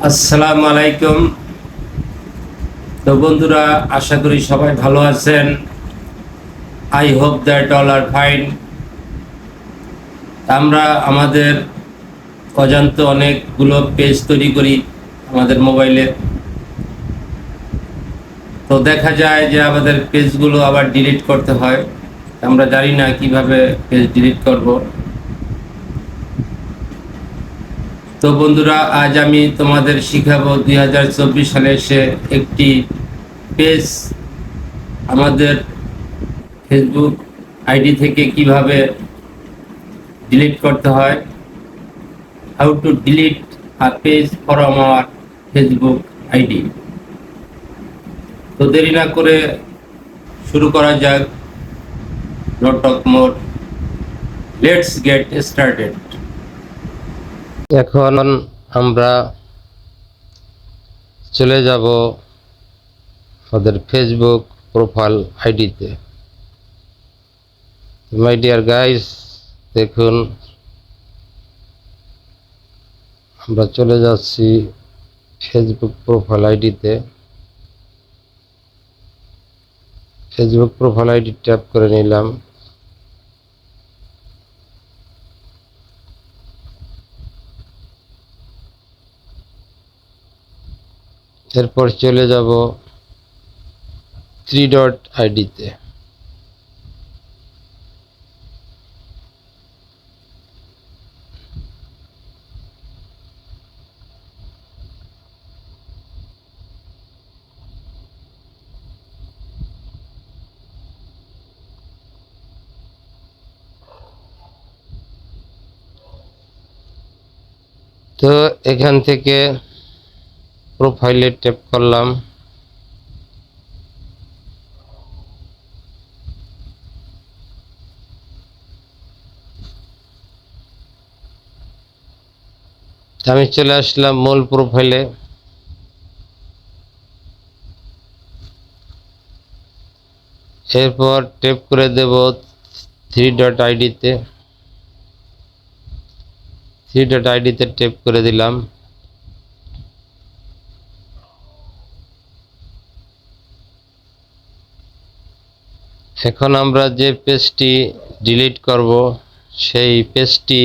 আসসালামু আলাইকুম। তো বন্ধুরা, আশা করি সবাই ভালো আছেন। I hope that all are fine. আমরা আমাদের অজান্তে অনেকগুলো পেজ তৈরি করি আমাদের মোবাইলে। তো দেখা যায় যে আমাদের পেজগুলো আবার ডিলিট করতে হয়। আমরা জানি না কিভাবে পেজ ডিলিট করব। তো বন্ধুরা, আজ আমি তোমাদের শিখাবো 2024 সালে এসে একটি পেজ আমাদের ফেসবুক আইডি থেকে কিভাবে ডিলিট করতে হয়। How to delete a page from our Facebook ID. তো দেরি না করে শুরু করা যাক। No talk more, let's get started. এখন আমরা চলে যাব আমাদের ফেসবুক প্রোফাইল আইডিতে। মাই ডিয়ার গাইস, দেখুন আমরা চলে যাচ্ছি ফেসবুক প্রোফাইল আইডিতে। ফেসবুক প্রোফাইল আইডি ট্যাপ করে নিলাম। এরপর চলে যাব থ্রি ডট আইডিতে। তো এখান থেকে প্রোফাইলে ট্যাপ করলাম। আমি চলে আসলাম মূল প্রোফাইলে। এরপর ট্যাপ করে দেব থ্রি ডট আইডিতে। থ্রি ডট আইডিতে ট্যাপ করে দিলাম। এখন আমরা যে পেজটি ডিলিট করব সেই পেজটি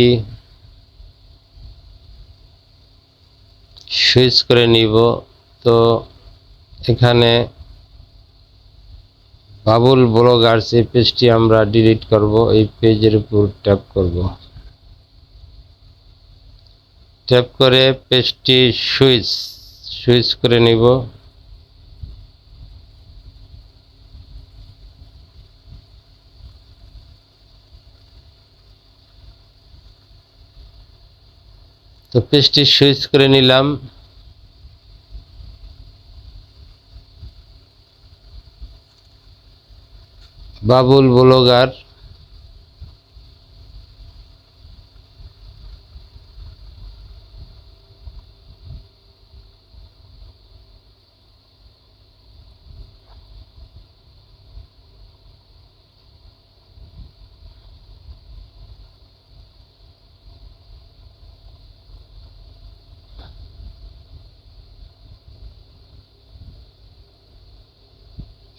সুইচ করে নিব। তো এখানে বাবুল ব্লগার্স এই পেজটি আমরা ডিলিট করব। এই পেজের উপর ট্যাপ করব। ট্যাপ করে পেজটি সুইচ করে নিব। তো পেজটি সুইচ করে নিলাম। বাবুল ব্লগার।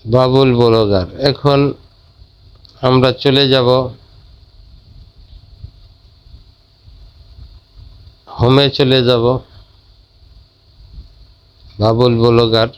বাবুল ব্লগার। এখন আমরা চলে যাব হোমে, চলে যাব বাবুল ব্লগার।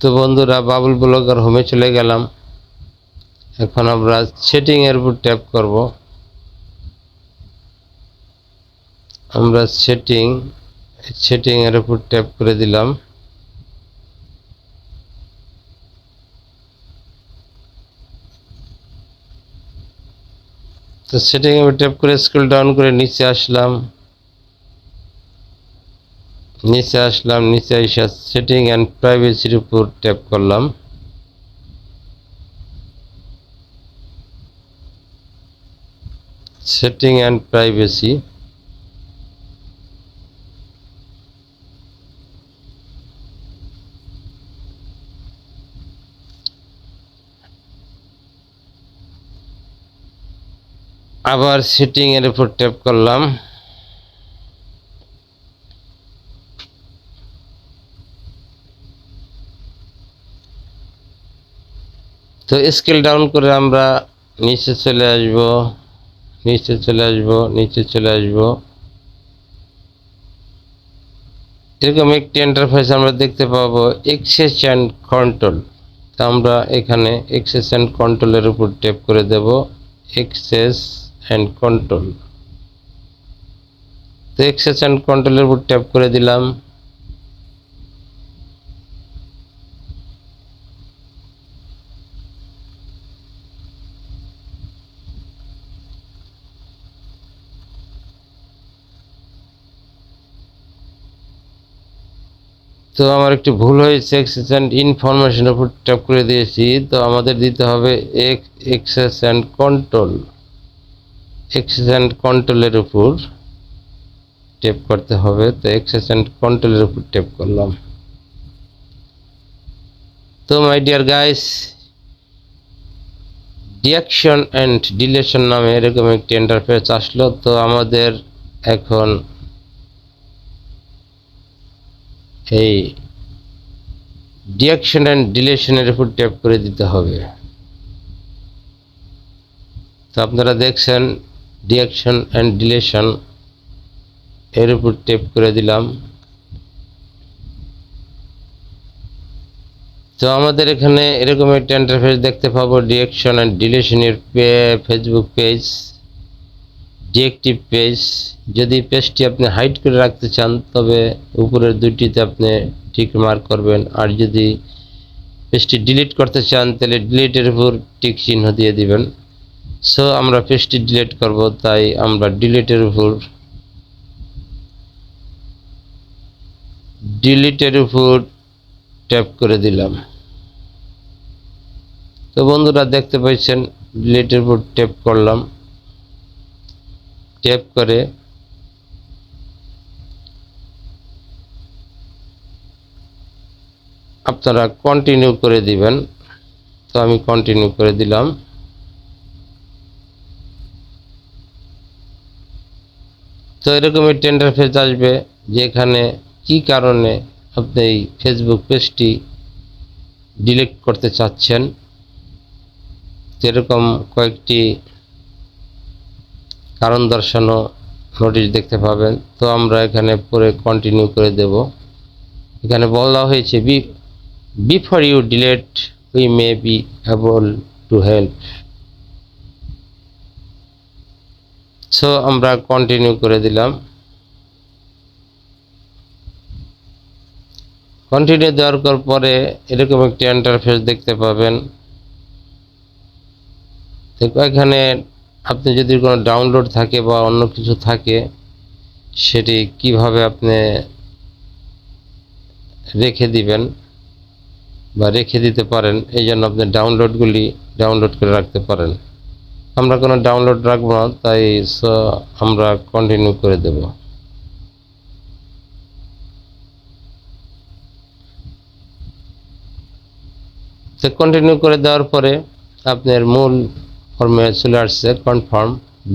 তো বন্ধুরা, বাবুল ব্লগার হোমে চলে গেলাম। এখন আমরা সেটিং এর উপর ট্যাপ করব। আমরা সেটিং এর উপর ট্যাপ করে দিলাম। তো সেটিং এর উপর ট্যাপ করে স্ক্রল ডাউন করে নিচে আসলাম। নিচে আসলাম, নিচে এসে সেটিং অ্যান্ড প্রাইভেসির উপর ট্যাপ করলাম। সেটিং অ্যান্ড প্রাইভেসি, আবার সেটিং এর উপর ট্যাপ করলাম। তো স্কেল ডাউন করে আমরা নিচে চলে আসব, নিচে চলে আসব, নিচে চলে আসব। এরকম একটি ইন্টারফেস আমরা দেখতে পাবো, এক্সেস অ্যান্ড কন্ট্রোল। তো আমরা এখানে এক্সেস অ্যান্ড কন্ট্রোলের উপর ট্যাপ করে দেব, এক্সেস অ্যান্ড কন্ট্রোল। তো এক্সেস অ্যান্ড কন্ট্রোলের উপর ট্যাপ করে দিলাম। তো আমার একটু ভুল হয়েছে, এক্সেস অ্যান্ড ইনফরমেশন উপর ট্যাপ করে দিয়েছি। তো আমাদের দিতে হবে access and control. Access and কন্ট্রোলের উপর ট্যাপ করতে হবে। তো এক্সেস অ্যান্ড কন্ট্রোলের উপর ট্যাপ করলাম। তো my dear guys, deactivation and deletion নামে এরকম একটি ইন্টারফেস আসলো। তো আমাদের এখন এই ডিঅ্যাকশন অ্যান্ড ডিলেশনের উপর ট্যাপ করে দিতে হবে। তো আপনারা দেখছেন ডিঅ্যাকশন অ্যান্ড ডিলেশন, এর উপর ট্যাপ করে দিলাম। তো আমাদের এখানে এরকম একটা ইন্টারফেস দেখতে পাবো, ডিঅ্যাকশন অ্যান্ড ডিলেশনের ফেসবুক পেজ, ডিএক্টিভ পেজ। যদি পেজটি আপনি হাইড করে রাখতে চান তবে উপরের দুইটিতে আপনি টিক মার্ক করবেন, আর যদি পেজটি ডিলিট করতে চান তাহলে ডিলিটের উপর টিক চিহ্ন দিয়ে দিবেন। সো আমরা পেজটি ডিলিট করব, তাই আমরা ডিলিটের উপর ট্যাপ করে দিলাম। তো বন্ধুরা দেখতে পাচ্ছেন ডিলিটের উপর ট্যাপ করলাম। ট্যাপ করে আপনারা কন্টিনিউ করে দিবেন। তো আমি কন্টিনিউ করে দিলাম। তো এরকম একটা ইন্টারফেস আসবে, যেখানে কি কারণে আপনি এই ফেসবুক পেজটি ডিলিট করতে চাচ্ছেন, এরকম কয়েকটি কারণ দর্শানো নোটিশ দেখতে পাবেন। তো আমরা এখানে পরে কন্টিনিউ করে দেব। এখানে বলা হয়েছে before you delete we may be able to help. So আমরা কন্টিনিউ করে দিলাম। কন্টিনিউ দেওয়ার পরে এরকম একটি ইন্টারফেস দেখতে পাবেন। এখানে আপনি যদি কোনো ডাউনলোড থাকে বা অন্য কিছু থাকে, সেটি কিভাবে আপনি রেখে দিবেন বা রেখে দিতে পারেন, এই জন্য আপনি ডাউনলোডগুলি ডাউনলোড করে রাখতে পারেন। আমরা কোনো ডাউনলোড রাখবো না, তাই আমরা কন্টিনিউ করে দেব। তো কন্টিনিউ করে দেওয়ার পরে আপনার মূল ফর্মে চলে আসছে, confirm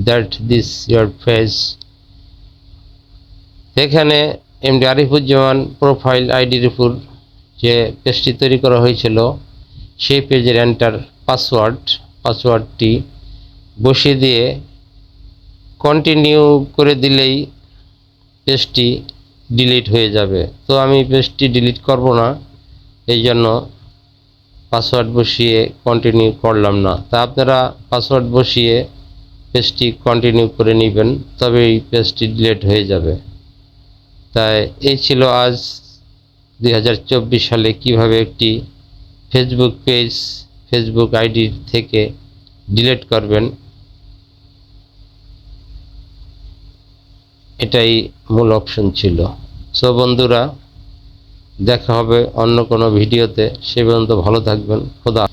that this your page. এখানে এমডি আরিফুজ্জামান প্রোফাইল আইডির উপর যে পেজটি তৈরি করা হয়েছিল, সেই পেজের এন্টার পাসওয়ার্ডটি বসিয়ে দিয়ে কন্টিনিউ করে দিলেই পেজটি ডিলিট হয়ে যাবে। তো আমি পেজটি ডিলিট করব না, এই জন্য পাসওয়ার্ড বসিয়ে কন্টিনিউ করলাম না। তা আপনারা পাসওয়ার্ড বসিয়ে পেজটি কন্টিনিউ করে নেবেন, তবে এই পেজটি ডিলিট হয়ে যাবে। তাই এই ছিল আজ 2024 সালে কিভাবে একটি ফেসবুক পেজ ফেসবুক আইডি থেকে ডিলিট করবেন। এটাই মূল অপশন ছিল। সো বন্ধুরা, দেখা হবে অন্য কোনো ভিডিওতে। সে পর্যন্ত ভালো থাকবেন। খোদা।